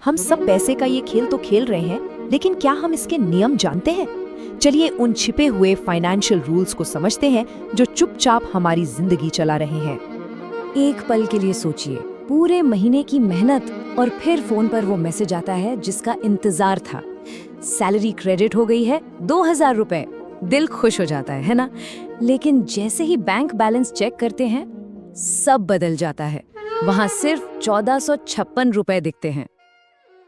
हम सब पैसे का ये खेल तो खेल रहे हैं, लेकिन क्या हम इसके नियम जानते हैं? चलिए उन छिपे हुए फाइनेंशियल रूल्स को समझते हैं जो चुपचाप हमारी जिंदगी चला रहे हैं। एक पल के लिए सोचिए, पूरे महीने की मेहनत और फिर फोन पर वो मैसेज आता है जिसका इंतजार था। सैलरी क्रेडिट हो गई है, 2000 रुपए। दिल खुश हो जाता है ना? लेकिन जैसे ही बैंक बैलेंस चेक करते हैं, सब बदल जाता है। वहां सिर्फ 1456 रुपए दिखते हैं।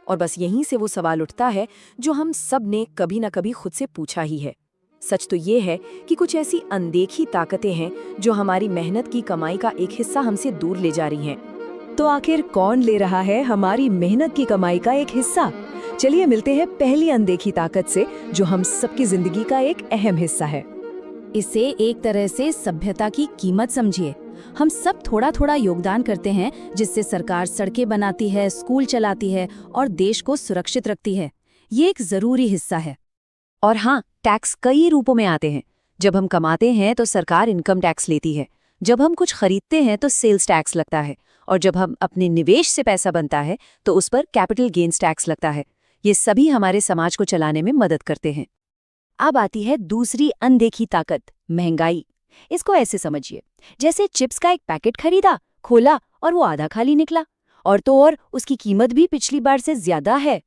और बस यहीं से वो सवाल उठता है जो हम सब ने कभी ना कभी खुद से पूछा ही है। सच तो ये है कि कुछ ऐसी अनदेखी ताकतें हैं जो हमारी मेहनत की कमाई का एक हिस्सा हमसे दूर ले जा रही हैं। तो आखिर कौन ले रहा है हमारी मेहनत की कमाई का एक हिस्सा? चलिए मिलते हैं पहली अनदेखी ताकत से, जो हम सबकी जिंदगी का एक अहम हिस्सा है। इसे एक तरह से सभ्यता की कीमत समझिए। हम सब थोड़ा थोड़ा योगदान करते हैं, जिससे सरकार सड़कें बनाती है, स्कूल चलाती है और देश को सुरक्षित रखती है। ये एक जरूरी हिस्सा है। और हाँ, टैक्स कई रूपों में आते हैं। जब हम कमाते हैं तो सरकार इनकम टैक्स लेती है, जब हम कुछ खरीदते हैं तो सेल्स टैक्स लगता है, और जब हम अपने निवेश से पैसा बनता है तो उस पर कैपिटल गेन्स टैक्स लगता है। ये सभी हमारे समाज को चलाने में मदद करते हैं। अब आती है दूसरी अनदेखी ताकत, महंगाई। इसको ऐसे समझिए, जैसे चिप्स का एक पैकेट खरीदा, खोला और वो आधा खाली निकला, और तो और उसकी कीमत भी पिछली बार से ज्यादा है।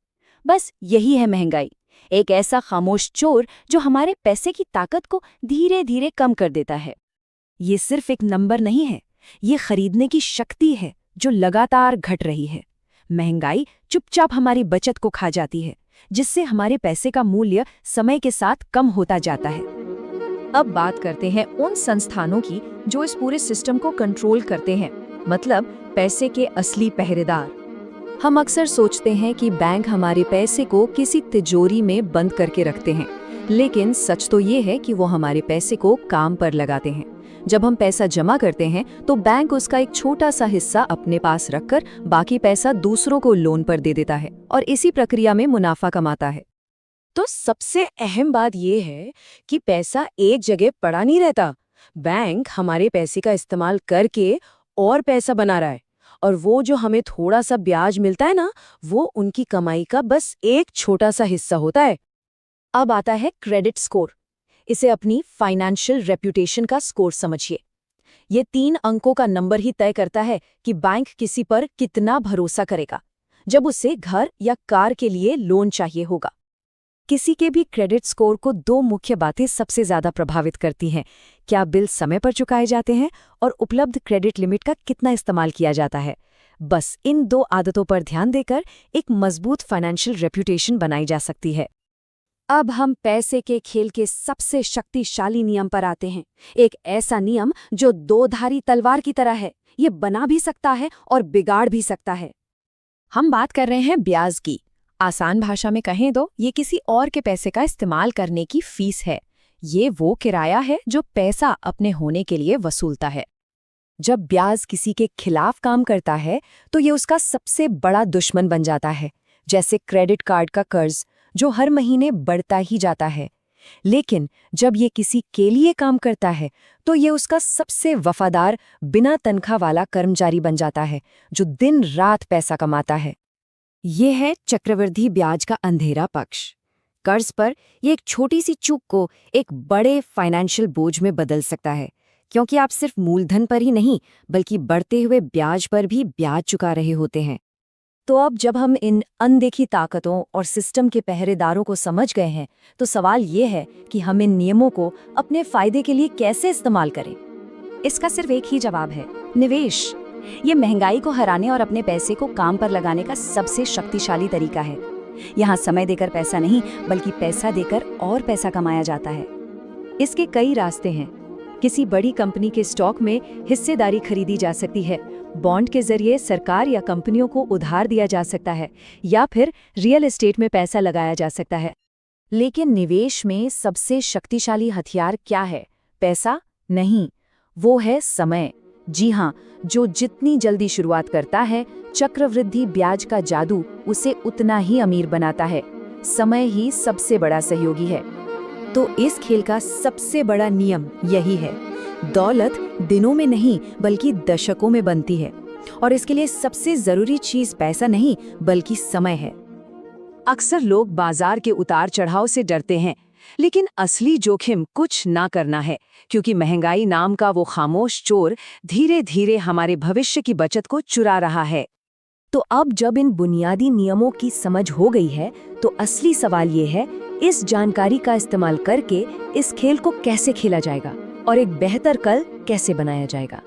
बस यही है महंगाई, एक ऐसा खामोश चोर जो हमारे पैसे की ताकत को धीरे धीरे कम कर देता है। ये सिर्फ एक नंबर नहीं है, ये खरीदने की शक्ति है जो लगातार घट रही है। महंगाई चुपचाप हमारी बचत को खा जाती है, जिससे हमारे पैसे का मूल्य समय के साथ कम होता जाता है। अब बात करते हैं उन संस्थानों की जो इस पूरे सिस्टम को कंट्रोल करते हैं, मतलब पैसे के असली पहरेदार। हम अक्सर सोचते हैं कि बैंक हमारे पैसे को किसी तिजोरी में बंद करके रखते हैं, लेकिन सच तो ये है कि वो हमारे पैसे को काम पर लगाते हैं। जब हम पैसा जमा करते हैं तो बैंक उसका एक छोटा सा हिस्सा अपने पास रखकर बाकी पैसा दूसरों को लोन पर दे देता है और इसी प्रक्रिया में मुनाफा कमाता है। तो सबसे अहम बात यह है कि पैसा एक जगह पड़ा नहीं रहता। बैंक हमारे पैसे का इस्तेमाल करके और पैसा बना रहा है, और वो जो हमें थोड़ा सा ब्याज मिलता है ना, वो उनकी कमाई का बस एक छोटा सा हिस्सा होता है। अब आता है क्रेडिट स्कोर। इसे अपनी फाइनेंशियल रेप्यूटेशन का स्कोर समझिए। ये 3 अंकों का नंबर ही तय करता है कि बैंक किसी पर कितना भरोसा करेगा जब उसे घर या कार के लिए लोन चाहिए होगा। किसी के भी क्रेडिट स्कोर को 2 मुख्य बातें सबसे ज्यादा प्रभावित करती हैं: क्या बिल समय पर चुकाए जाते हैं और उपलब्ध क्रेडिट लिमिट का कितना इस्तेमाल किया जाता है। बस इन 2 आदतों पर ध्यान देकर एक मजबूत फाइनेंशियल रेप्यूटेशन बनाई जा सकती है। अब हम पैसे के खेल के सबसे शक्तिशाली नियम पर आते हैं, एक ऐसा नियम जो 2-धारी तलवार की तरह है। ये बना भी सकता है और बिगाड़ भी सकता है। हम बात कर रहे हैं ब्याज की। आसान भाषा में कहें तो ये किसी और के पैसे का इस्तेमाल करने की फीस है। ये वो किराया है जो पैसा अपने होने के लिए वसूलता है। जब ब्याज किसी के खिलाफ काम करता है तो ये उसका सबसे बड़ा दुश्मन बन जाता है, जैसे क्रेडिट कार्ड का कर्ज जो हर महीने बढ़ता ही जाता है। लेकिन जब ये किसी के लिए काम करता है तो ये उसका सबसे वफादार, बिना तनख्वाह वाला कर्मचारी बन जाता है जो दिन रात पैसा कमाता है। ये है चक्रवृद्धि ब्याज का अंधेरा पक्ष। कर्ज पर यह एक छोटी सी चूक को एक बड़े फाइनेंशियल बोझ में बदल सकता है, क्योंकि आप सिर्फ मूलधन पर ही नहीं बल्कि बढ़ते हुए ब्याज पर भी ब्याज चुका रहे होते हैं। तो अब जब हम इन अनदेखी ताकतों और सिस्टम के पहरेदारों को समझ गए हैं, तो सवाल ये है कि हम इन नियमों को अपने फायदे के लिए कैसे इस्तेमाल करें। इसका सिर्फ एक ही जवाब है: निवेश। ये महंगाई को हराने और अपने पैसे को काम पर लगाने का सबसे शक्तिशाली तरीका है। यहाँ समय देकर पैसा नहीं बल्कि पैसा देकर और पैसा कमाया जाता है। इसके कई रास्ते हैं। किसी बड़ी कंपनी के स्टॉक में हिस्सेदारी खरीदी जा सकती है, बॉन्ड के जरिए सरकार या कंपनियों को उधार दिया जा सकता है, या फिर रियल एस्टेट में पैसा लगाया जा सकता है। लेकिन निवेश में सबसे शक्तिशाली हथियार क्या है? पैसा नहीं, वो है समय। जी हाँ, जो जितनी जल्दी शुरुआत करता है, चक्रवृद्धि ब्याज का जादू उसे उतना ही अमीर बनाता है। समय ही सबसे बड़ा सहयोगी है। तो इस खेल का सबसे बड़ा नियम यही है: दौलत दिनों में नहीं बल्कि दशकों में बनती है। और इसके लिए सबसे जरूरी चीज पैसा नहीं बल्कि समय है। अक्सर लोग बाजार के उतार चढ़ाव से डरते हैं, लेकिन असली जोखिम कुछ ना करना है, क्योंकि महंगाई नाम का वो खामोश चोर धीरे धीरे हमारे भविष्य की बचत को चुरा रहा है। तो अब जब इन बुनियादी नियमों की समझ हो गई है, तो असली सवाल ये है, इस जानकारी का इस्तेमाल करके इस खेल को कैसे खेला जाएगा और एक बेहतर कल कैसे बनाया जाएगा।